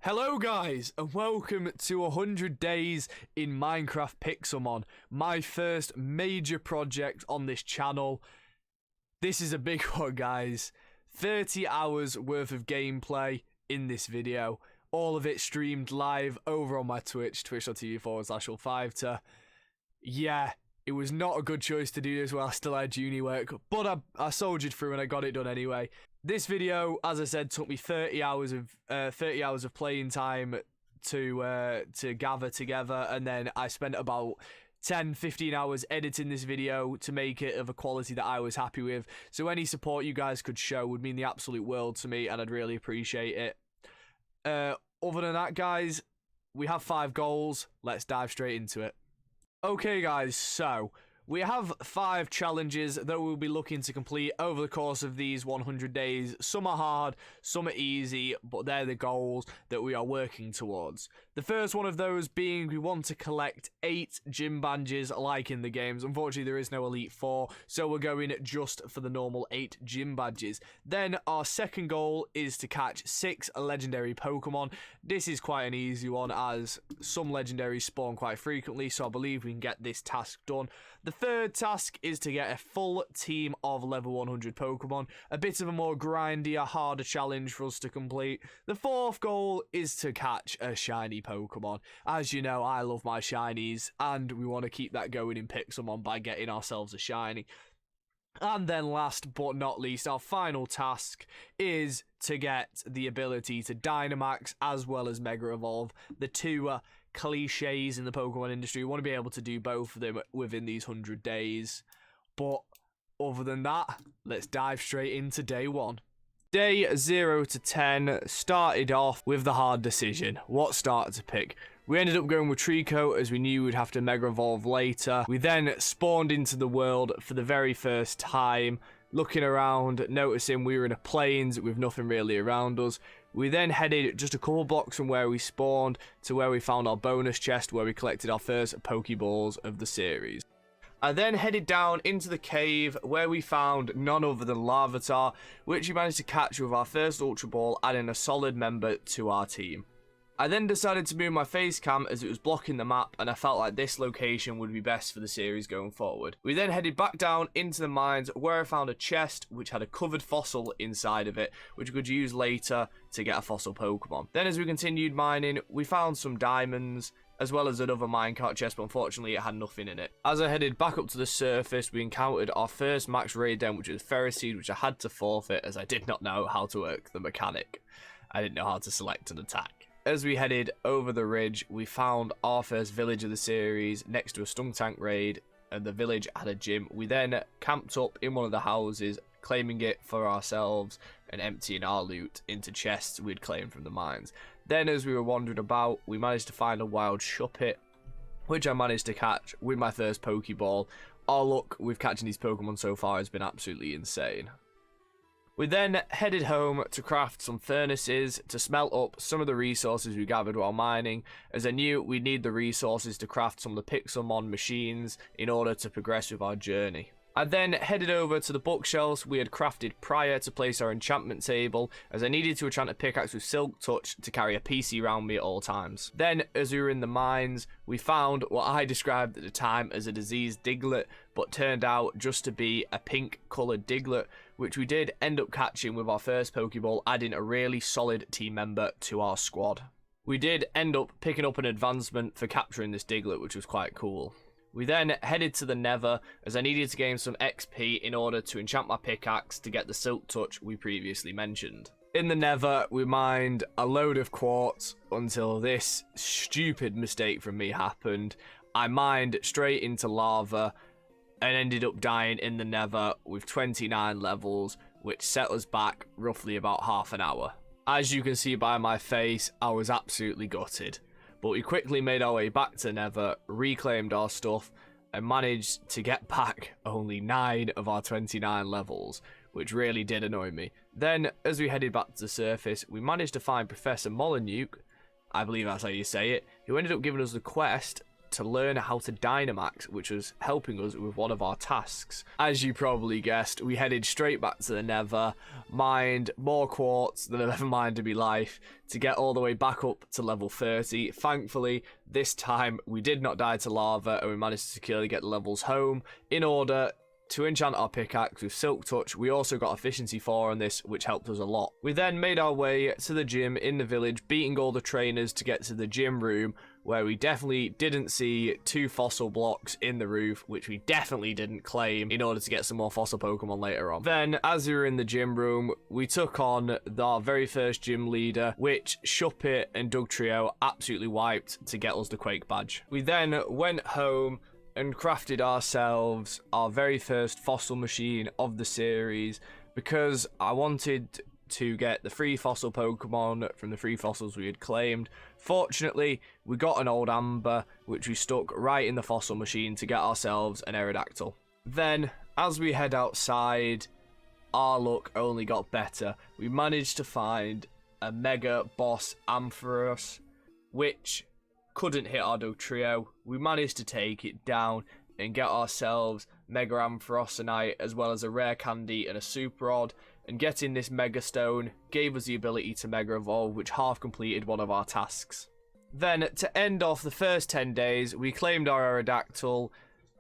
Hello guys, and welcome to 100 Days in Minecraft Pixelmon, my first major project on this channel. This is a big one, guys. 30 hours worth of gameplay in this video, all of it streamed live over on my Twitch, twitch.tv/Ulfiveta. Yeah, it was not a good choice to do this while I still had uni work, but I soldiered through and I got it done anyway. This video, as I said, took me 30 hours of playing time to gather together, and then I spent about 10-15 hours editing this video to make it of a quality that I was happy with. So any support you guys could show would mean the absolute world to me, and I'd really appreciate it. Other than that, guys, we have 5 goals. Let's dive straight into it. Okay, guys, so we have 5 challenges that we'll be looking to complete over the course of these 100 days. Some are hard, some are easy, but they're the goals that we are working towards. The first one of those being we want to collect 8 gym badges like in the games. Unfortunately, there is no Elite 4, so we're going just for the normal 8 gym badges. Then our second goal is to catch 6 legendary Pokemon. This is quite an easy one as some legendaries spawn quite frequently, so I believe we can get this task done. The third task is to get a full team of level 100 Pokemon, a bit of a more grindier, harder challenge for us to complete. The fourth goal is to catch a shiny Pokemon. As you know, I love my shinies, and we want to keep that going in Pixelmon by getting ourselves a shiny. And then last but not least, our final task is to get the ability to Dynamax as well as Mega Evolve, the two cliches in the Pokemon industry. We want to be able to do both of them within these 100 days. But other than that, let's dive straight into day 1. Day 0 to 10 started off with the hard decision. What starter to pick? We ended up going with Trico as we knew we'd have to Mega Evolve later. We then spawned into the world for the very first time, looking around, noticing we were in a plains with nothing really around us. We then headed just a couple blocks from where we spawned to where we found our bonus chest where we collected our first Pokeballs of the series. I then headed down into the cave where we found none other than Larvitar, which we managed to catch with our first Ultra Ball, adding a solid member to our team. I then decided to move my Facecam as it was blocking the map, and I felt like this location would be best for the series going forward. We then headed back down into the mines where I found a chest which had a covered fossil inside of it, which we could use later to get a fossil Pokemon. Then as we continued mining, we found some diamonds, as well as another minecart chest, but unfortunately it had nothing in it. As I headed back up to the surface, we encountered our first max raid den, which was Ferroseed, which I had to forfeit as I did not know how to work the mechanic. I didn't know how to select an attack. As we headed over the ridge, we found our first village of the series next to a Stuntank raid, and the village had a gym. We then camped up in one of the houses, claiming it for ourselves and emptying our loot into chests we'd claimed from the mines. Then as we were wandering about, we managed to find a wild Shuppet, which I managed to catch with my first Pokeball. Our luck with catching these Pokemon so far has been absolutely insane. We then headed home to craft some furnaces to smelt up some of the resources we gathered while mining, as I knew we'd need the resources to craft some of the Pixelmon machines in order to progress with our journey. I then headed over to the bookshelves we had crafted prior to place our enchantment table, as I needed to enchant a pickaxe with Silk Touch to carry a PC around me at all times. Then, as we were in the mines, we found what I described at the time as a diseased Diglett, but turned out just to be a pink coloured Diglett, which we did end up catching with our first Pokeball, adding a really solid team member to our squad. We did end up picking up an advancement for capturing this Diglett, which was quite cool. We then headed to the Nether as I needed to gain some XP in order to enchant my pickaxe to get the Silk Touch we previously mentioned. In the Nether, we mined a load of quartz until this stupid mistake from me happened. I mined straight into lava and ended up dying in the Nether with 29 levels, which set us back roughly about half an hour. As you can see by my face, I was absolutely gutted. But we quickly made our way back to Nether, reclaimed our stuff, and managed to get back only 9 of our 29 levels, which really did annoy me. Then, as we headed back to the surface, we managed to find Professor Molyneux, I believe that's how you say it, who ended up giving us the quest to learn how to Dynamax, which was helping us with one of our tasks. As you probably guessed, we headed straight back to the Nether, mined more quartz than I've ever mined in my life to get all the way back up to level 30. Thankfully, this time we did not die to lava and we managed to securely get the levels home. In order to enchant our pickaxe with Silk Touch, we also got efficiency 4 on this, which helped us a lot. We then made our way to the gym in the village, beating all the trainers to get to the gym room, where we definitely didn't see 2 fossil blocks in the roof, which we definitely didn't claim in order to get some more fossil Pokemon later on. Then, as we were in the gym room, we took on our very first gym leader, which Shuppet and Dugtrio absolutely wiped to get us the Quake badge. We then went home and crafted ourselves our very first fossil machine of the series, because I wanted to get the 3 fossil Pokemon from the 3 fossils we had claimed. Fortunately, we got an old Amber, which we stuck right in the fossil machine to get ourselves an Aerodactyl. Then, as we head outside, our luck only got better. We managed to find a Mega Boss Ampharos, which couldn't hit our Dugtrio. We managed to take it down and get ourselves Mega Ampharosonite, as well as a Rare Candy and a Super Rod. And getting this Mega Stone gave us the ability to Mega Evolve, which half completed one of our tasks. Then, to end off the first 10 days, we claimed our Aerodactyl,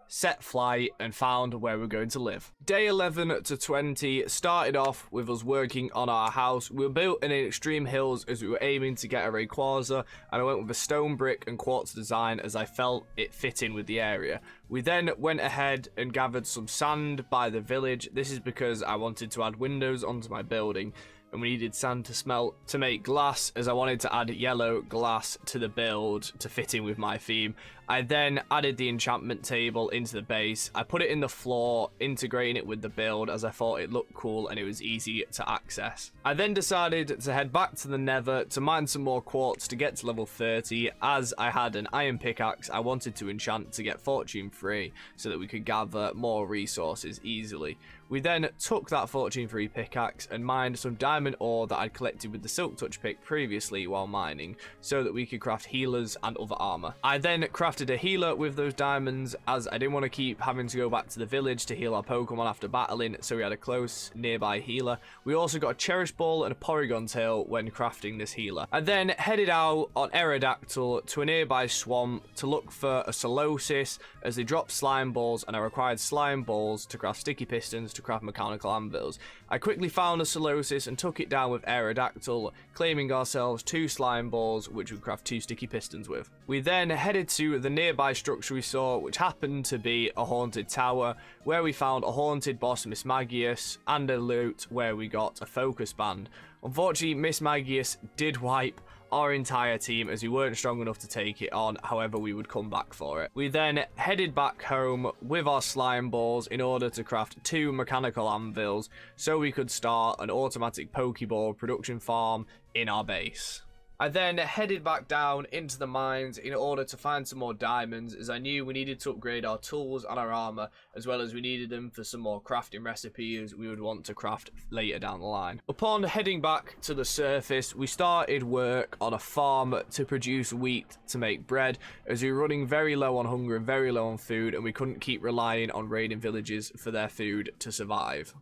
set flight, and found where we're going to live. Day 11 to 20 started off with us working on our house. We were built in extreme hills as we were aiming to get a Rayquaza, and I went with a stone brick and quartz design as I felt it fit in with the area. We then went ahead and gathered some sand by the village. This is because I wanted to add windows onto my building, and we needed sand to smelt to make glass, as I wanted to add yellow glass to the build to fit in with my theme. I then added the enchantment table into the base. I put it in the floor, integrating it with the build as I thought it looked cool and it was easy to access. I then decided to head back to the Nether to mine some more quartz to get to level 30. As I had an iron pickaxe, I wanted to enchant to get Fortune 3 so that we could gather more resources easily. We then took that Fortune 3 pickaxe and mined some diamond ore that I'd collected with the Silk Touch pick previously while mining, so that we could craft healers and other armor. I then crafted a healer with those diamonds, as I didn't want to keep having to go back to the village to heal our Pokemon after battling, so we had a close nearby healer. We also got a Cherish Ball and a Porygon Tail when crafting this healer. I then headed out on Aerodactyl to a nearby swamp to look for a Solosis, as they dropped slime balls and I required slime balls to craft sticky pistons to craft mechanical anvils. I quickly found a Solosis and took it down with Aerodactyl, claiming ourselves 2 slime balls, which we craft 2 sticky pistons with. We then headed to the nearby structure we saw, which happened to be a haunted tower, where we found a haunted boss, Miss Magius, and a loot where we got a focus band. Unfortunately, Miss Magius did wipe our entire team as we weren't strong enough to take it on. However, we would come back for it. We then headed back home with our slime balls in order to craft 2 mechanical anvils so we could start an automatic Pokeball production farm in our base. I then headed back down into the mines in order to find some more diamonds, as I knew we needed to upgrade our tools and our armor, as well as we needed them for some more crafting recipes we would want to craft later down the line. Upon heading back to the surface, we started work on a farm to produce wheat to make bread, as we were running very low on hunger and very low on food, and we couldn't keep relying on raiding villages for their food to survive.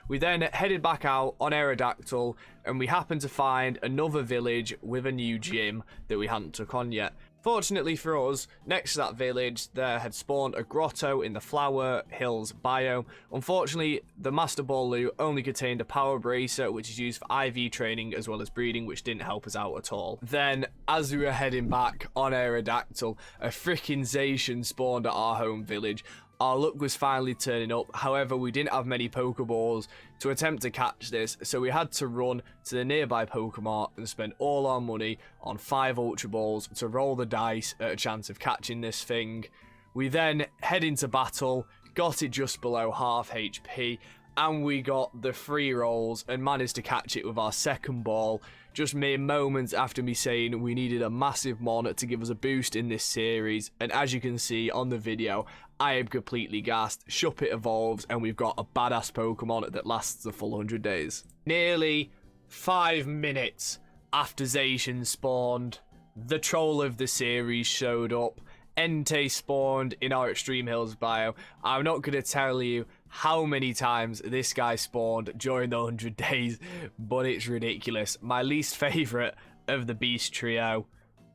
We then headed back out on Aerodactyl, and we happened to find another village with a new gym that we hadn't took on yet. Fortunately for us, next to that village, there had spawned a grotto in the Flower Hills biome. Unfortunately, the Master Ball loot only contained a Power Bracer, which is used for IV training as well as breeding, which didn't help us out at all. Then, as we were heading back on Aerodactyl, a freaking Zacian spawned at our home village. Our luck was finally turning up. However, we didn't have many Pokeballs to attempt to catch this, so we had to run to the nearby Pokemart and spend all our money on 5 Ultra Balls to roll the dice at a chance of catching this thing. We then head into battle, got it just below half HP, and we got the 3 rolls and managed to catch it with our second ball, just mere moments after me saying we needed a massive mon to give us a boost in this series. And as you can see on the video, I am completely gassed. Shuppet evolves and we've got a badass Pokemon that lasts the full 100 days. Nearly 5 minutes after Zacian spawned, the troll of the series showed up, Entei spawned in our Extreme Hills bio. I'm not going to tell you how many times this guy spawned during the 100 days, but it's ridiculous. My least favourite of the beast trio,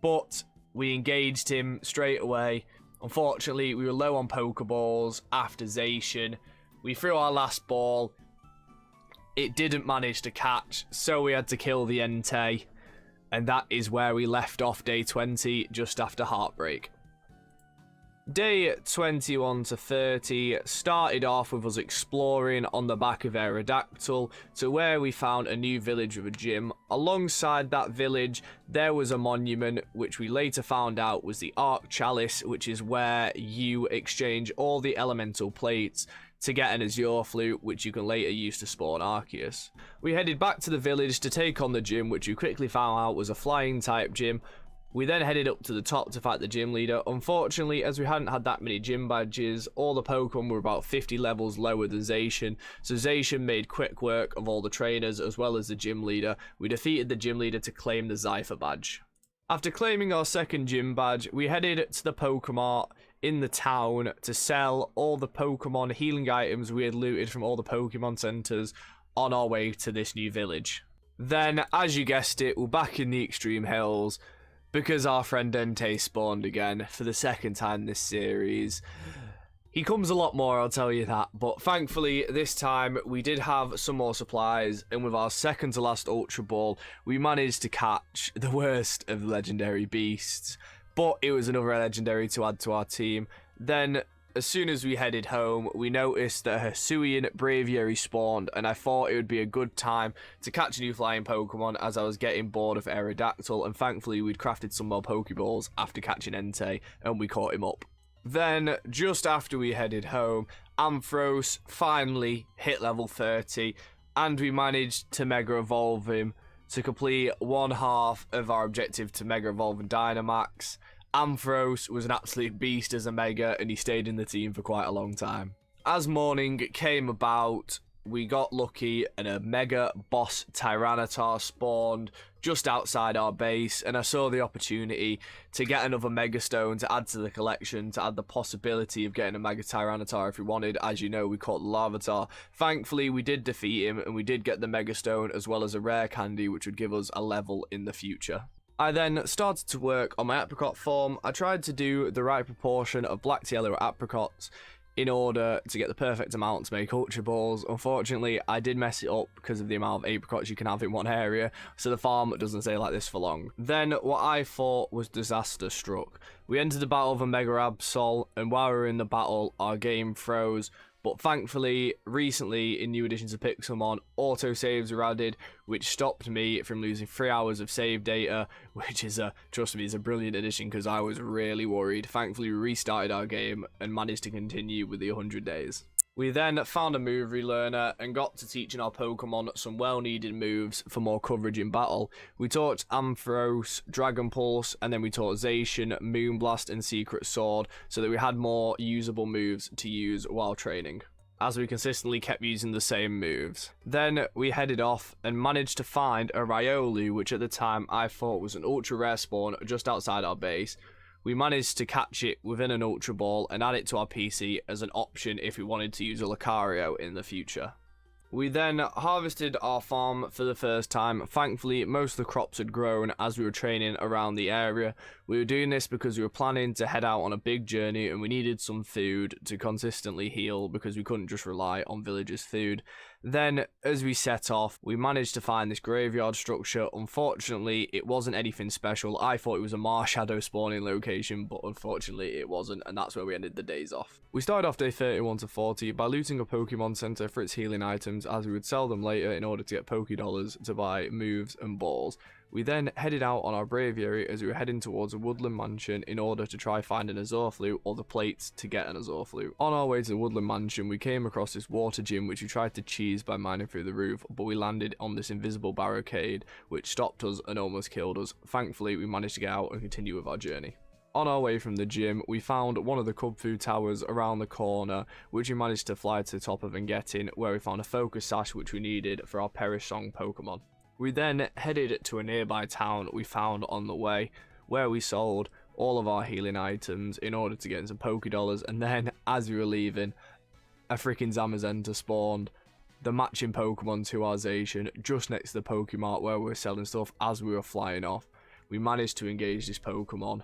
but we engaged him straight away. Unfortunately, we were low on Pokeballs after Zacian. We threw our last ball. It didn't manage to catch, so we had to kill the Entei. And that is where we left off day 20, just after Heartbreak. Day 21 to 30 started off with us exploring on the back of Aerodactyl to where we found a new village with a gym. Alongside that village, there was a monument, which we later found out was the Arc Chalice, which is where you exchange all the elemental plates to get an Azure Flute, which you can later use to spawn Arceus. We headed back to the village to take on the gym, which we quickly found out was a flying type gym. We then headed up to the top to fight the gym leader. Unfortunately, as we hadn't had that many gym badges, all the Pokemon were about 50 levels lower than Zacian, so Zacian made quick work of all the trainers as well as the gym leader. We defeated the gym leader to claim the Zypher badge. After claiming our second gym badge, we headed to the Pokemart in the town to sell all the Pokemon healing items we had looted from all the Pokemon centers on our way to this new village. Then, as you guessed it, we're back in the Extreme Hills, because our friend Entei spawned again for the second time this series. He comes a lot more, I'll tell you that, but thankfully this time we did have some more supplies, and with our second to last Ultra Ball, we managed to catch the worst of the legendary beasts, but it was another legendary to add to our team. Then, as soon as we headed home, we noticed that a Hisuian Braviary spawned, and I thought it would be a good time to catch a new flying Pokemon as I was getting bored of Aerodactyl, and thankfully we'd crafted some more Pokeballs after catching Entei, and we caught him up. Then, just after we headed home, Ampharos finally hit level 30, and we managed to Mega Evolve him to complete one half of our objective to Mega Evolve and Dynamax. Ampharos was an absolute beast as a Mega, and he stayed in the team for quite a long time. As morning came about, we got lucky and a Mega Boss Tyranitar spawned just outside our base, and I saw the opportunity to get another Mega Stone to add to the collection, to add the possibility of getting a Mega Tyranitar if we wanted. As you know, we caught the Larvitar. Thankfully, we did defeat him, and we did get the Mega Stone as well as a rare candy, which would give us a level in the future. I then started to work on my Apricot Farm. I tried to do the right proportion of black to yellow apricots in order to get the perfect amount to make Ultra Balls. Unfortunately, I did mess it up because of the amount of apricots you can have in one area, so the farm doesn't stay like this for long. Then, what I thought was disaster struck. We entered the battle of a Mega Absol, and while we were in the battle, our game froze. But thankfully, recently, in new editions of Pixelmon, autosaves were added, which stopped me from losing 3 hours of save data, which is, trust me, is a brilliant addition because I was really worried. Thankfully, we restarted our game and managed to continue with the 100 days. We then found a move relearner and got to teaching our Pokemon some well-needed moves for more coverage in battle. We taught Ampharos, Dragon Pulse, and then we taught Zacian, Moonblast, and Secret Sword, so that we had more usable moves to use while training, as we consistently kept using the same moves. Then we headed off and managed to find a Riolu, which at the time I thought was an ultra rare spawn just outside our base. We managed to catch it within an Ultra Ball and add it to our PC as an option if we wanted to use a Lucario in the future. We then harvested our farm for the first time. Thankfully, most of the crops had grown as we were training around the area. We were doing this because we were planning to head out on a big journey and we needed some food to consistently heal because we couldn't just rely on villagers' food. Then, as we set off, we managed to find this graveyard structure. Unfortunately, it wasn't anything special. I thought it was a Marshadow spawning location, but unfortunately it wasn't, and that's where we ended the days off. We started off day 31 to 40 by looting a Pokemon Center for its healing items, as we would sell them later in order to get Pokédollars to buy moves and balls. We then headed out on our Braviary as we were heading towards a woodland mansion in order to try find an Azure Flute or the plates to get an Azure Flute. On our way to the woodland mansion, we came across this water gym which we tried to cheese by mining through the roof, but we landed on this invisible barricade which stopped us and almost killed us. Thankfully, we managed to get out and continue with our journey. On our way from the gym, we found one of the Kubfu towers around the corner, which we managed to fly to the top of and get in, where we found a focus sash which we needed for our Perish Song Pokemon. We then headed to a nearby town we found on the way, where we sold all of our healing items in order to get some Pokédollars, and then as we were leaving, a freaking Zamazenta spawned, the matching Pokemon to our Zacian, just next to the Pokemart where we were selling stuff. As we were flying off, we managed to engage this Pokemon,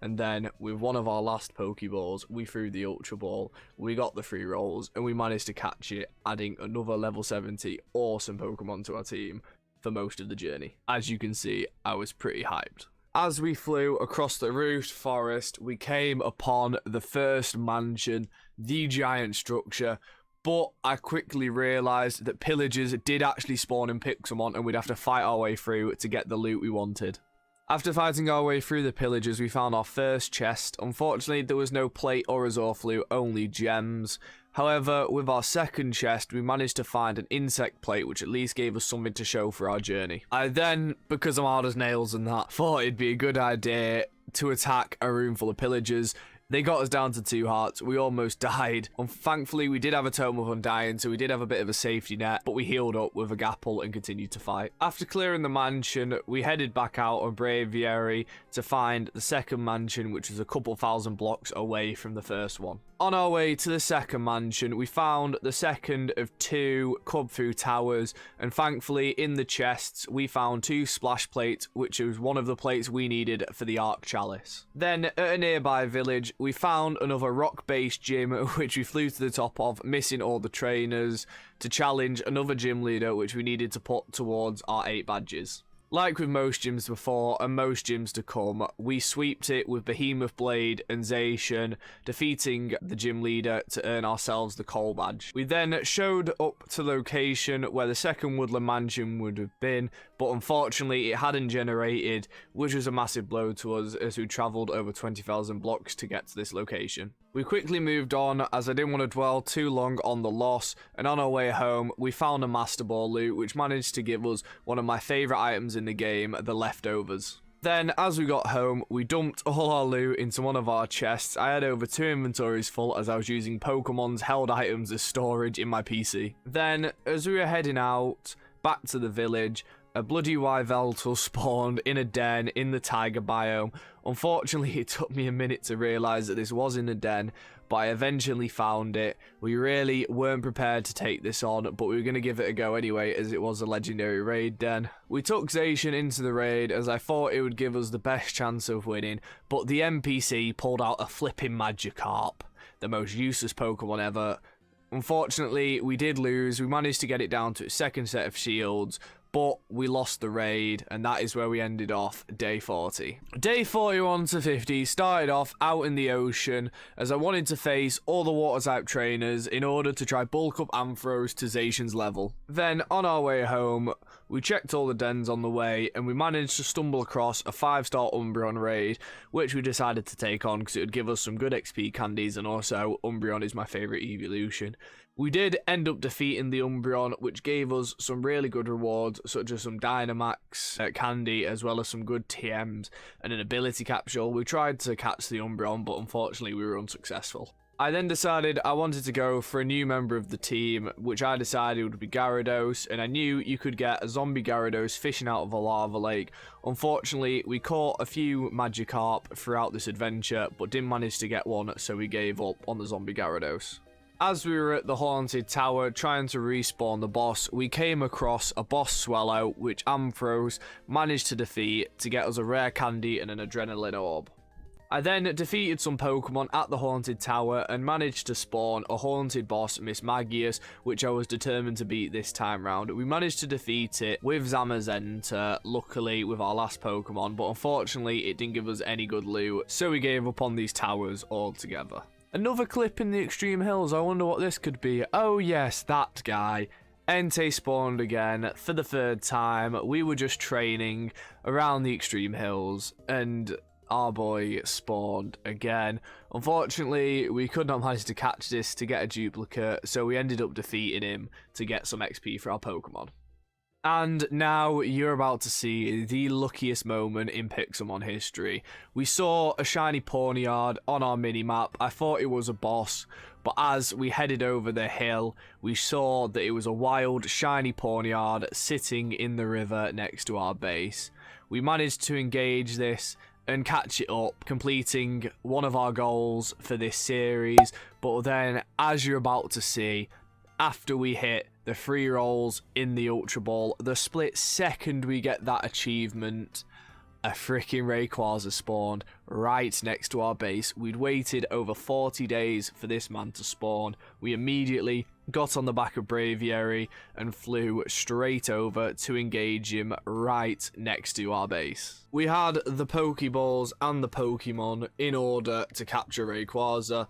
and then with one of our last Pokeballs, we threw the Ultra Ball, we got the 3 rolls, and we managed to catch it, adding another level 70 awesome Pokemon to our team for most of the journey. As you can see, I was pretty hyped. As we flew across the roofed forest, we came upon the first mansion, the giant structure, but I quickly realised that pillagers did actually spawn in Pixelmon and we'd have to fight our way through to get the loot we wanted. After fighting our way through the pillagers, we found our first chest. Unfortunately, there was no plate or Azorf loot, only gems. However, with our second chest, we managed to find an insect plate, which at least gave us something to show for our journey. I then, because I'm hard as nails and that, thought it'd be a good idea to attack a room full of pillagers. They got us down to 2 hearts. We almost died. Thankfully, we did have a Tome of Undying, so we did have a bit of a safety net, but we healed up with a Gapple and continued to fight. After clearing the mansion, we headed back out on Braviary to find the second mansion, which was a couple thousand blocks away from the first one. On our way to the second mansion, we found the second of 2 Kubfu towers, and thankfully in the chests we found 2 splash plates, which was one of the plates we needed for the Arc Chalice. Then at a nearby village, we found another rock-based gym, which we flew to the top of, missing all the trainers, to challenge another gym leader, which we needed to put towards our 8 badges. Like with most gyms before, and most gyms to come, we sweeped it with Behemoth Blade and Zacian, defeating the gym leader to earn ourselves the Coal Badge. We then showed up to the location where the second Woodland Mansion would have been, but unfortunately it hadn't generated, which was a massive blow to us as we travelled over 20,000 blocks to get to this location. We quickly moved on as I didn't want to dwell too long on the loss, and on our way home we found a Master Ball loot which managed to give us one of my favourite items in the game, the leftovers. Then as we got home, we dumped all our loot into one of our chests. I had over 2 inventories full as I was using Pokemon's held items as storage in my PC. Then as we were heading out back to the village, a bloody Yveltal spawned in a den in the taiga biome. Unfortunately, it took me a minute to realise that this was in a den, but I eventually found it. We really weren't prepared to take this on, but we were going to give it a go anyway, as it was a legendary raid den. We took Zacian into the raid, as I thought it would give us the best chance of winning, but the NPC pulled out a flipping Magikarp, the most useless Pokemon ever. Unfortunately, we did lose. We managed to get it down to its second set of shields, but we lost the raid, and that is where we ended off day 40. Day 41 to 50 started off out in the ocean, as I wanted to face all the water-type trainers in order to try bulk up Ampharos to Zacian's level. Then, on our way home, we checked all the dens on the way, and we managed to stumble across a 5-star Umbreon raid, which we decided to take on because it would give us some good XP candies, and also Umbreon is my favourite evolution. We did end up defeating the Umbreon, which gave us some really good rewards, such as some Dynamax candy, as well as some good TMs and an ability capsule. We tried to catch the Umbreon, but unfortunately we were unsuccessful. I then decided I wanted to go for a new member of the team, which I decided would be Gyarados, and I knew you could get a zombie Gyarados fishing out of a lava lake. Unfortunately, we caught a few Magikarp throughout this adventure, but didn't manage to get one, so we gave up on the zombie Gyarados. As we were at the Haunted Tower trying to respawn the boss, we came across a boss Swallow, which Ampharos managed to defeat to get us a rare candy and an adrenaline orb. I then defeated some Pokemon at the Haunted Tower and managed to spawn a haunted boss, Miss Magius, which I was determined to beat this time round. We managed to defeat it with Zamazenta, luckily with our last Pokemon, but unfortunately it didn't give us any good loot, so we gave up on these towers altogether. Another clip in the Extreme Hills, I wonder what this could be. Oh yes, that guy. Entei spawned again for the 3rd time. We were just training around the Extreme Hills, and our boy spawned again. Unfortunately, we could not manage to catch this to get a duplicate, so we ended up defeating him to get some XP for our Pokemon. And now you're about to see the luckiest moment in Pixelmon history. We saw a shiny Pawniard on our minimap. I thought it was a boss, but as we headed over the hill, we saw that it was a wild shiny Pawniard sitting in the river next to our base. We managed to engage this, and catch it up, completing one of our goals for this series. But then, as you're about to see, after we hit the 3 rolls in the Ultra Ball, the split second we get that achievement, a freaking Rayquaza spawned right next to our base. We'd waited over 40 days for this man to spawn. We immediately got on the back of Braviary and flew straight over to engage him right next to our base. We had the Pokeballs and the Pokemon in order to capture Rayquaza,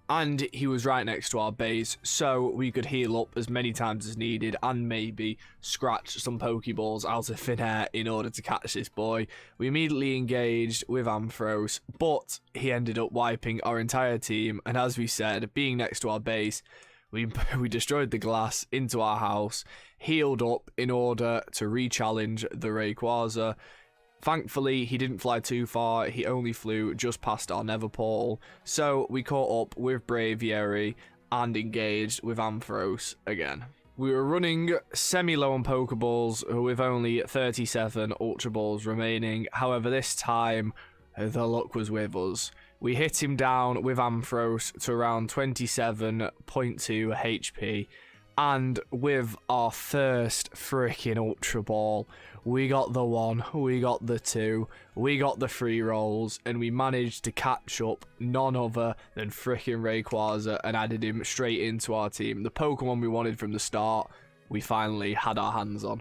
and he was right next to our base, so we could heal up as many times as needed and maybe scratch some Pokeballs out of thin air in order to catch this boy. We immediately engaged with Ampharos, but he ended up wiping our entire team, and as we said, being next to our base, we destroyed the glass into our house, healed up in order to re-challenge the Rayquaza. Thankfully, he didn't fly too far, he only flew just past our nether portal, so we caught up with Braviary and engaged with Ampharos again. We were running semi-low on Pokeballs with only 37 Ultra Balls remaining, however this time, the luck was with us. We hit him down with Ampharos to around 27.2 HP, and with our first freaking Ultra Ball, we got the 1, we got the 2, we got the 3 rolls, and we managed to catch up none other than freaking Rayquaza and added him straight into our team. The Pokemon we wanted from the start, we finally had our hands on.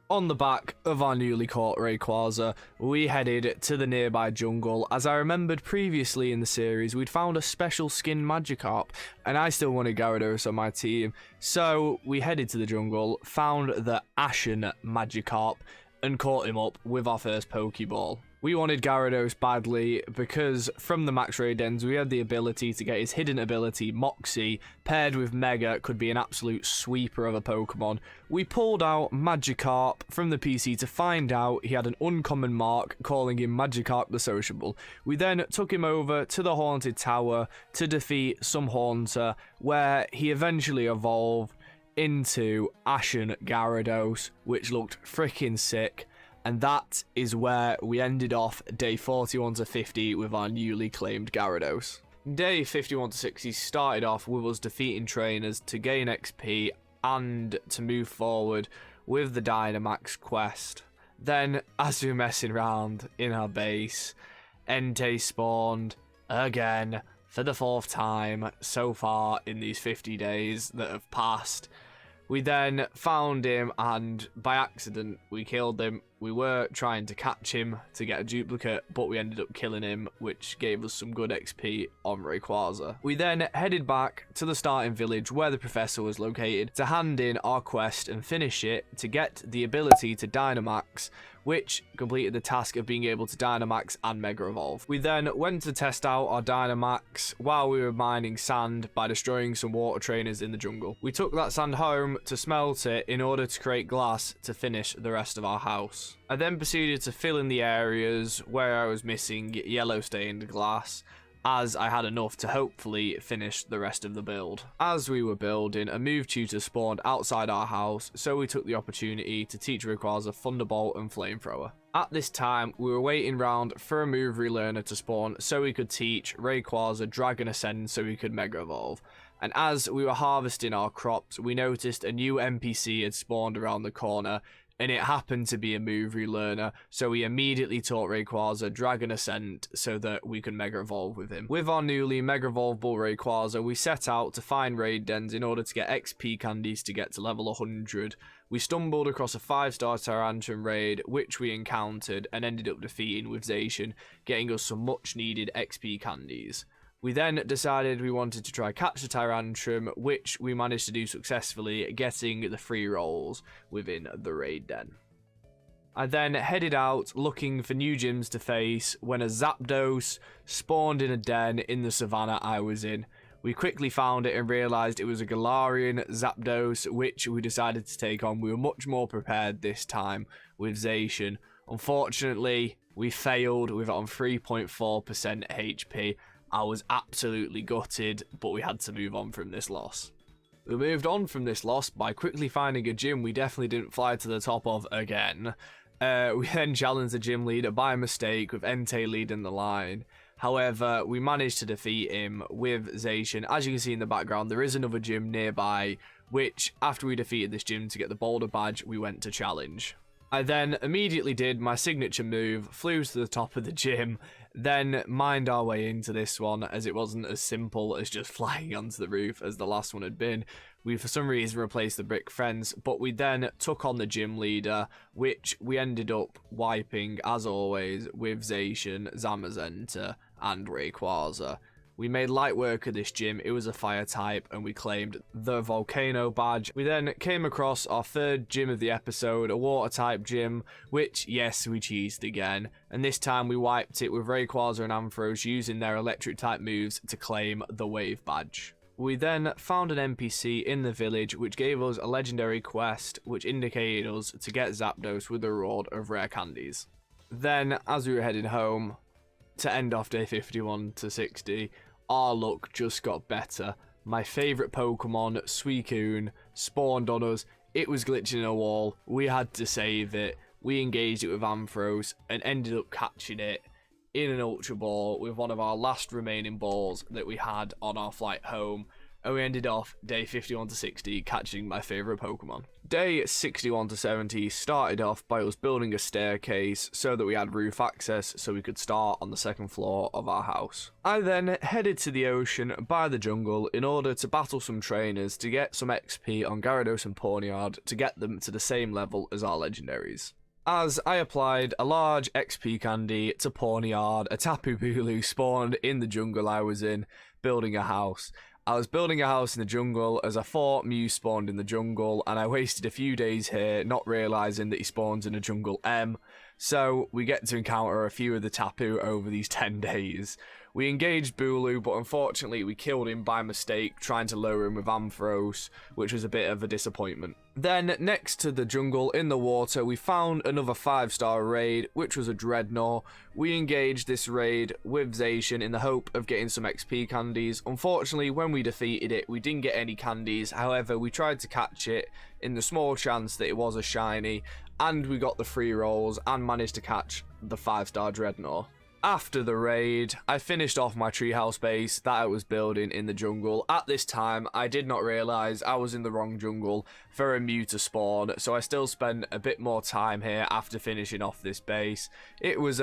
On the back of our newly caught Rayquaza, we headed to the nearby jungle. As I remembered previously in the series, we'd found a special skin Magikarp, and I still wanted Gyarados on my team. So we headed to the jungle, found the Ashen Magikarp, and caught him up with our first Pokeball. We wanted Gyarados badly because from the max raid ends we had the ability to get his hidden ability Moxie paired with Mega could be an absolute sweeper of a Pokemon. We pulled out Magikarp from the PC to find out he had an uncommon mark calling him Magikarp the Sociable. We then took him over to the Haunted Tower to defeat some Haunter where he eventually evolved into Ashen Gyarados, which looked freaking sick. And that is where we ended off day 41 to 50 with our newly claimed Gyarados. Day 51 to 60 started off with us defeating trainers to gain XP and to move forward with the Dynamax quest. Then, as we were messing around in our base, Entei spawned again for the 4th time so far in these 50 days that have passed. We then found him and by accident we killed him. We were trying to catch him to get a duplicate, but we ended up killing him, which gave us some good XP on Rayquaza. We then headed back to the starting village where the professor was located to hand in our quest and finish it to get the ability to Dynamax, which completed the task of being able to Dynamax and Mega Evolve. We then went to test out our Dynamax while we were mining sand by destroying some water trainers in the jungle. We took that sand home to smelt it in order to create glass to finish the rest of our house. I then proceeded to fill in the areas where I was missing yellow stained glass, as I had enough to hopefully finish the rest of the build. As we were building, a move tutor spawned outside our house, so we took the opportunity to teach Rayquaza Thunderbolt and Flamethrower. At this time, we were waiting round for a move relearner to spawn so we could teach Rayquaza Dragon Ascend so we could Mega Evolve. And as we were harvesting our crops, we noticed a new NPC had spawned around the corner, and it happened to be a move relearner, so we immediately taught Rayquaza Dragon Ascent so that we could Mega Evolve with him. With our newly Mega Evolvable Rayquaza, we set out to find raid dens in order to get XP candies to get to level 100. We stumbled across a 5-star Tyrantrum raid, which we encountered and ended up defeating with Zacian, getting us some much needed XP candies. We then decided we wanted to try catch the Tyrantrum, which we managed to do successfully, getting the 3 rolls within the raid den. I then headed out looking for new gyms to face when a Zapdos spawned in a den in the savannah I was in. We quickly found it and realised it was a Galarian Zapdos, which we decided to take on. We were much more prepared this time with Zacian. Unfortunately, we failed with it on 3.4% HP. I was absolutely gutted, but we had to move on from this loss. We moved on from this loss by quickly finding a gym we definitely didn't fly to the top of again, We then challenged the gym leader by mistake with Entei leading the line. However, we managed to defeat him with Zacian. As you can see in the background, there is another gym nearby, which, after we defeated this gym to get the Boulder badge, we went to challenge. I then immediately did my signature move, flew to the top of the gym, then mined our way into this one, as it wasn't as simple as just flying onto the roof as the last one had been. We, for some reason, replaced the brick fence, but we then took on the gym leader, which we ended up wiping, as always, with Zacian, Zamazenta, and Rayquaza. We made light work of this gym. It was a fire type, and we claimed the volcano badge. We then came across our third gym of the episode, a water type gym, which, yes, we cheesed again, and this time we wiped it with Rayquaza and Ampharos using their electric type moves to claim the wave badge. We then found an NPC in the village which gave us a legendary quest which indicated us to get Zapdos with a reward of rare candies. Then, as we were heading home, to end off day 51 to 60, our luck just got better. My favourite Pokemon, Suicune, spawned on us. It was glitching a wall. We had to save it. We engaged it with Ampharos and ended up catching it in an Ultra Ball with one of our last remaining balls that we had on our flight home. And we ended off day 51 to 60 catching my favourite Pokemon. Day 61 to 70 started off by us building a staircase so that we had roof access so we could start on the second floor of our house. I then headed to the ocean by the jungle in order to battle some trainers to get some XP on Gyarados and Pawniard to get them to the same level as our legendaries. As I applied a large XP candy to Pawniard, a Tapu Bulu spawned in the jungle I was in, building a house. I was building a house in the jungle as I thought Mew spawned in the jungle, and I wasted a few days here not realising that he spawns in a jungle M. So we get to encounter a few of the Tapu over these 10 days. We engaged Bulu, but unfortunately we killed him by mistake trying to lure him with Ampharos, which was a bit of a disappointment. Then, next to the jungle in the water, we found another 5-star raid, which was a Dreadnought. We engaged this raid with Zacian in the hope of getting some XP candies. Unfortunately, when we defeated it, we didn't get any candies. However, we tried to catch it in the small chance that it was a shiny, and we got the free rolls and managed to catch the 5-star Dreadnought. After the raid, I finished off my treehouse base that I was building in the jungle. At this time, I did not realise I was in the wrong jungle for a Mew to spawn, so I still spent a bit more time here after finishing off this base. It was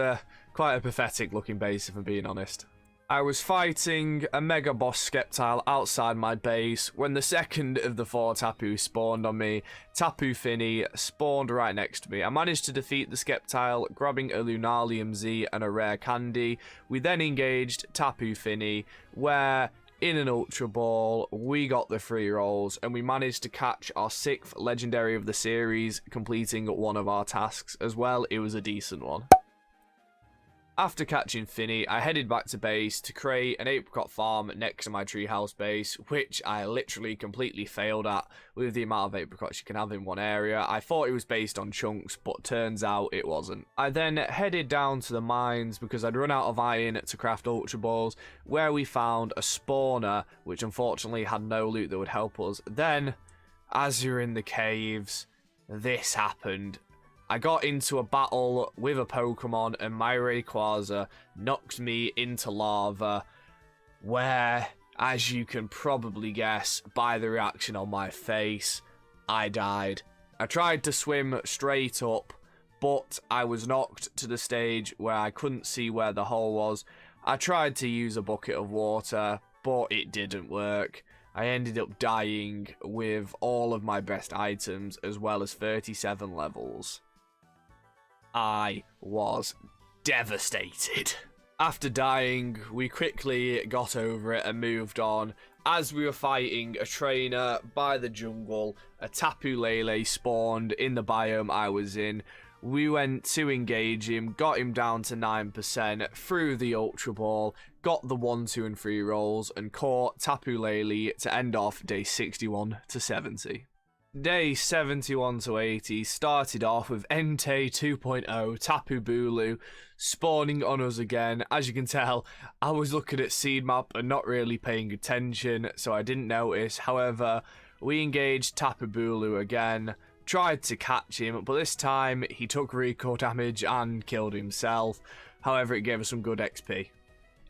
quite a pathetic looking base, if I'm being honest. I was fighting a Mega Boss Sceptile outside my base when the second of the 4 Tapu spawned on me. Tapu Fini spawned right next to me. I managed to defeat the Sceptile, grabbing a Lunalium Z and a rare candy. We then engaged Tapu Fini, where in an Ultra Ball we got the free rolls and we managed to catch our 6th legendary of the series, completing one of our tasks as well. It was a decent one. After catching Finny, I headed back to base to create an Apricot Farm next to my treehouse base, which I literally completely failed at with the amount of apricots you can have in one area. I thought it was based on chunks, but turns out it wasn't. I then headed down to the mines because I'd run out of iron to craft Ultra Balls, where we found a spawner, which unfortunately had no loot that would help us. Then, as we were in the caves, this happened. I got into a battle with a Pokemon and my Rayquaza knocked me into lava, where, as you can probably guess by the reaction on my face, I died. I tried to swim straight up, but I was knocked to the stage where I couldn't see where the hole was. I tried to use a bucket of water, but it didn't work. I ended up dying with all of my best items as well as 37 levels. I was devastated. After dying, we quickly got over it and moved on. As we were fighting a trainer by the jungle, a Tapu Lele spawned in the biome I was in. We went to engage him, got him down to 9%, threw the Ultra Ball, got the 1, 2, and 3 rolls, and caught Tapu Lele to end off day 61 to 70. Day 71 to 80 started off with Entei 2.0 Tapu Bulu spawning on us again. As you can tell, I was looking at seed map and not really paying attention, so I didn't notice. However, we engaged Tapu Bulu again, tried to catch him, but this time he took recoil damage and killed himself. However, it gave us some good XP.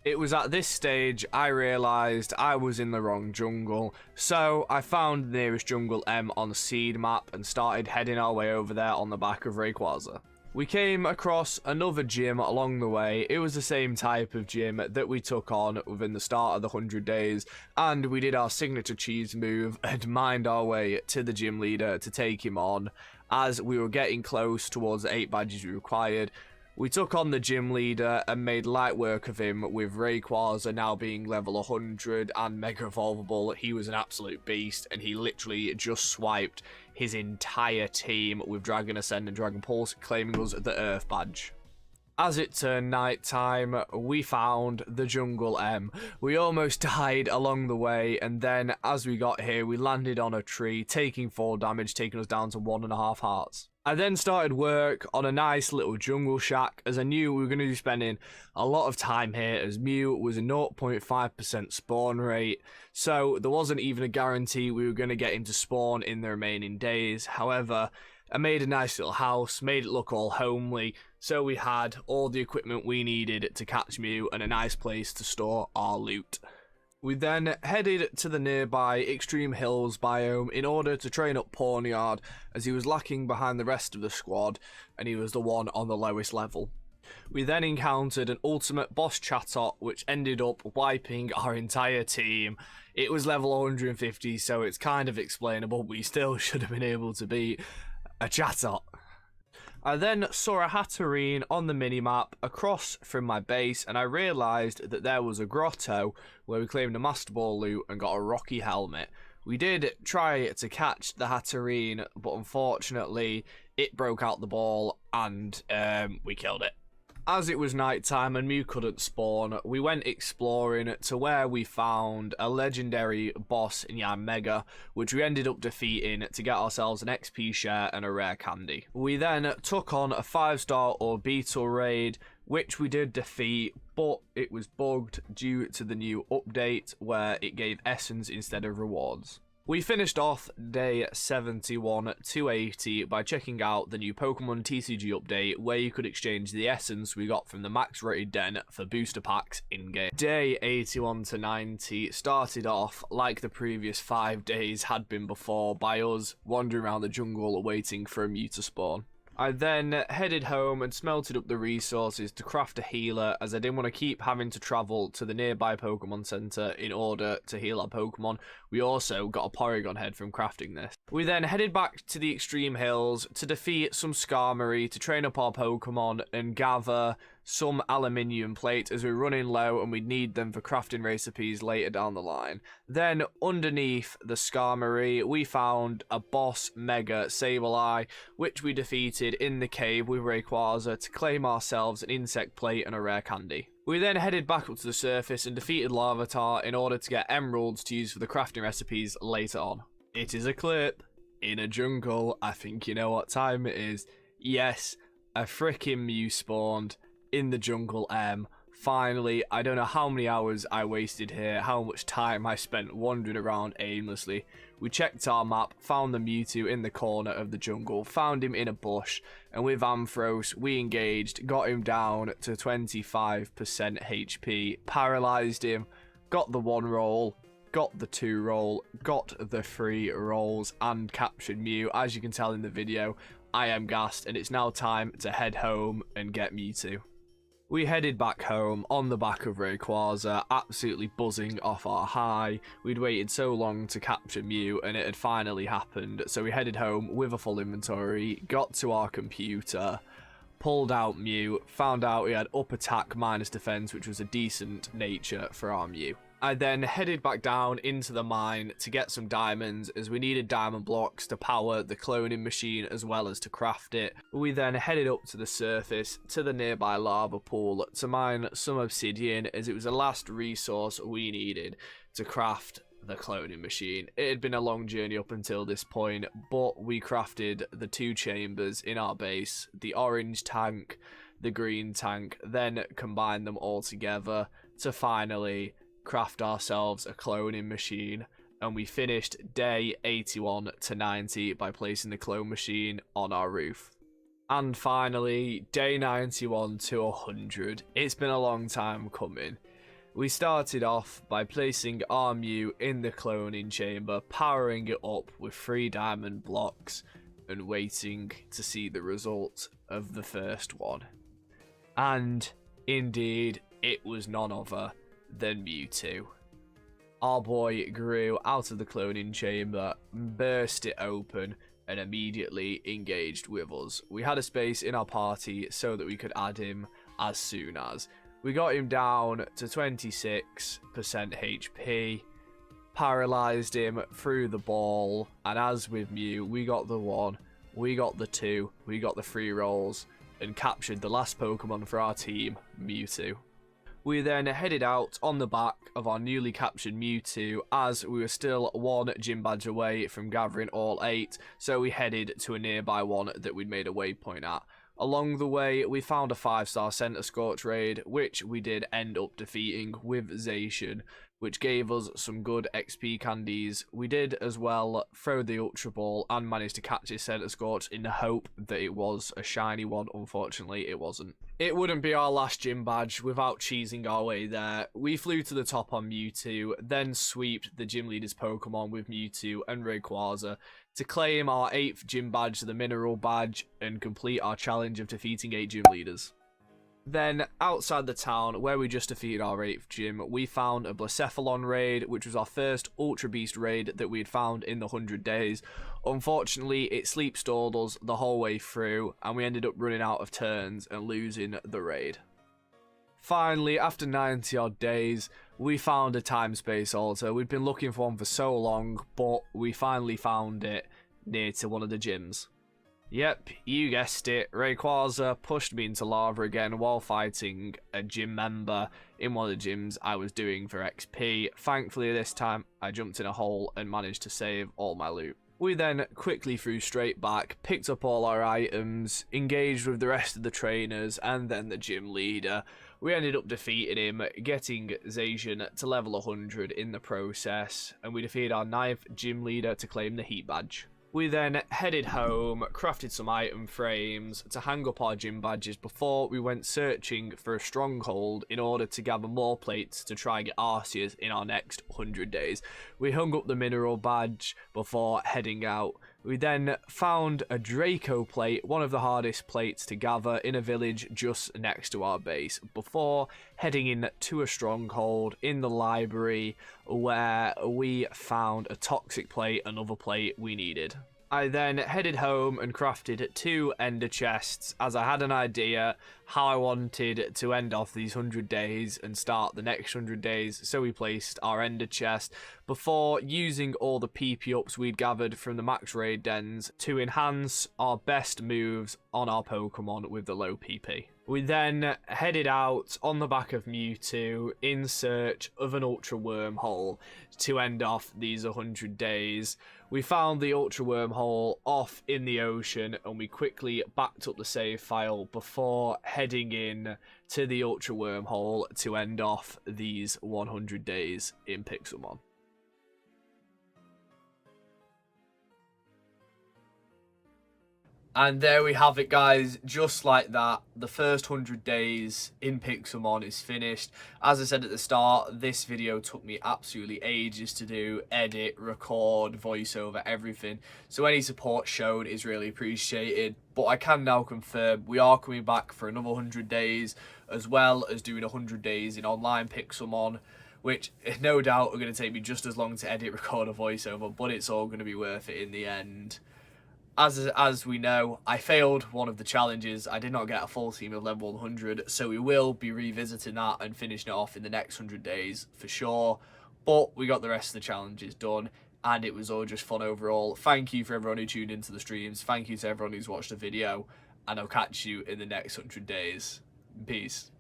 It was at this stage I realised I was in the wrong jungle, so I found the nearest jungle M on the seed map and started heading our way over there on the back of Rayquaza. We came across another gym along the way. It was the same type of gym that we took on within the start of the 100 days, and we did our signature cheese move and mined our way to the gym leader to take him on. As we were getting close towards the 8 badges we required, we took on the gym leader and made light work of him, with Rayquaza now being level 100 and mega evolvable. He was an absolute beast, and he literally just swiped his entire team with Dragon Ascend and Dragon Pulse, claiming us the Earth badge. As it turned night time, we found the Jungle M. We almost died along the way, and then as we got here, we landed on a tree, taking 4 damage, taking us down to 1.5 hearts. I then started work on a nice little jungle shack, as I knew we were going to be spending a lot of time here, as Mew was a 0.5% spawn rate, so there wasn't even a guarantee we were going to get him to spawn in the remaining days. However, I made a nice little house, made it look all homely, so we had all the equipment we needed to catch Mew and a nice place to store our loot. We then headed to the nearby Extreme Hills biome in order to train up Pawniard, as he was lacking behind the rest of the squad and he was the one on the lowest level. We then encountered an ultimate boss Chatot, which ended up wiping our entire team. It was level 150, so it's kind of explainable, but we still should have been able to beat a Chatot. I then saw a Hatterene on the minimap across from my base, and I realised that there was a grotto where we claimed a Master Ball loot and got a Rocky helmet. We did try to catch the Hatterene, but unfortunately it broke out the ball and we killed it. As it was night time and Mew couldn't spawn, we went exploring to where we found a legendary boss in Yanmega, which we ended up defeating to get ourselves an XP share and a rare candy. We then took on a 5-star Orbital raid, which we did defeat, but it was bugged due to the new update where it gave essence instead of rewards. We finished off day 71 to 80 by checking out the new Pokemon TCG update, where you could exchange the essence we got from the max rated den for booster packs in-game. Day 81 to 90 started off like the previous 5 days had been before, by us wandering around the jungle waiting for a Mew to spawn. I then headed home and smelted up the resources to craft a healer, as I didn't want to keep having to travel to the nearby Pokemon Center in order to heal our Pokemon. We also got a Porygon head from crafting this. We then headed back to the Extreme Hills to defeat some Skarmory, to train up our Pokemon and gather some aluminium plate, as we were running low and we'd need them for crafting recipes later down the line. Then underneath the Skarmory we found a boss Mega Sableye, which we defeated in the cave with Rayquaza to claim ourselves an insect plate and a rare candy. We then headed back up to the surface and defeated Larvitar in order to get emeralds to use for the crafting recipes later on. It is a clip in a jungle. I think you know what time it is. Yes, a freaking Mew spawned in the jungle M. Finally, I don't know how many hours I wasted here, how much time I spent wandering around aimlessly. We checked our map, found the Mewtwo in the corner of the jungle, found him in a bush, and with Ampharos we engaged, got him down to 25% HP, paralysed him, got the 1 roll, got the 2 roll, got the 3 rolls, and captured Mew. As you can tell in the video, I am gassed, and it's now time to head home and get Mewtwo. We headed back home on the back of Rayquaza, absolutely buzzing off our high. We'd waited so long to capture Mew and it had finally happened, so we headed home with a full inventory, got to our computer, pulled out Mew, found out we had up attack minus defense, which was a decent nature for our Mew. I then headed back down into the mine to get some diamonds, as we needed diamond blocks to power the cloning machine as well as to craft it. We then headed up to the surface to the nearby lava pool to mine some obsidian, as it was the last resource we needed to craft the cloning machine. It had been a long journey up until this point, but we crafted the 2 chambers in our base, the orange tank, the green tank, then combined them all together to finally craft ourselves a cloning machine and we finished day 81 to 90 by placing the clone machine on our roof. And finally, day 91 to 100. It's been a long time coming. We started off by placing our Mew in the cloning chamber, powering it up with 3 diamond blocks, and waiting to see the result of the first one. And indeed, it was none other than Mewtwo. Our boy grew out of the cloning chamber, burst it open, and immediately engaged with us. We had a space in our party so that we could add him as soon as. We got him down to 26% HP, paralysed him through the ball, and as with Mew, we got the 1, we got the 2, we got the 3 rolls, and captured the last Pokemon for our team, Mewtwo. We then headed out on the back of our newly captured Mewtwo, as we were still 1 gym badge away from gathering all 8, so we headed to a nearby one that we'd made a waypoint at. Along the way, we found a 5-star Center Scorch raid, which we did end up defeating with Zacian, which gave us some good XP candies. We did as well throw the Ultra Ball and managed to catch his Center Scorch in the hope that it was a shiny one. Unfortunately, it wasn't. It wouldn't be our last gym badge without cheesing our way there. We flew to the top on Mewtwo, then sweeped the gym leader's Pokemon with Mewtwo and Rayquaza to claim our 8th gym badge, the Mineral Badge, and complete our challenge of defeating 8 gym leaders. Then, outside the town, where we just defeated our 8th gym, we found a Blacephalon Raid, which was our first Ultra Beast raid that we had found in the 100 days. Unfortunately, it sleep stalled us the whole way through, and we ended up running out of turns and losing the raid. Finally, after 90 odd days, we found a time-space altar. We'd been looking for one for so long, but we finally found it near to one of the gyms. Yep, you guessed it, Rayquaza pushed me into lava again while fighting a gym member in one of the gyms I was doing for XP. Thankfully this time, I jumped in a hole and managed to save all my loot. We then quickly threw straight back, picked up all our items, engaged with the rest of the trainers and then the gym leader. We ended up defeating him, getting Zacian to level 100 in the process, and we defeated our 9th gym leader to claim the heat badge. We then headed home, crafted some item frames to hang up our gym badges before we went searching for a stronghold in order to gather more plates to try and get Arceus in our next 100 days. We hung up the mineral badge before heading out. We then found a Draco plate, one of the hardest plates to gather, in a village just next to our base, before heading in to a stronghold in the library where we found a toxic plate, another plate we needed. I then headed home and crafted 2 ender chests as I had an idea how I wanted to end off these 100 days and start the next 100 days, so we placed our ender chest before using all the PP ups we'd gathered from the max raid dens to enhance our best moves on our Pokemon with the low PP. We then headed out on the back of Mewtwo in search of an Ultra Wormhole to end off these 100 days. We found the Ultra Wormhole off in the ocean and we quickly backed up the save file before heading in to the Ultra Wormhole to end off these 100 days in Pixelmon. And there we have it, guys. Just like that, the first 100 days in Pixelmon is finished. As I said at the start, this video took me absolutely ages to do, edit, record, voiceover, everything. So any support shown is really appreciated. But I can now confirm we are coming back for another 100 days, as well as doing 100 days in online Pixelmon, which no doubt are going to take me just as long to edit, record, a voiceover, but it's all going to be worth it in the end. As we know, I failed one of the challenges. I did not get a full team of level 100, so we will be revisiting that and finishing it off in the next 100 days for sure. But we got the rest of the challenges done, and it was all just fun overall. Thank you for everyone who tuned into the streams. Thank you to everyone who's watched the video, and I'll catch you in the next 100 days. Peace.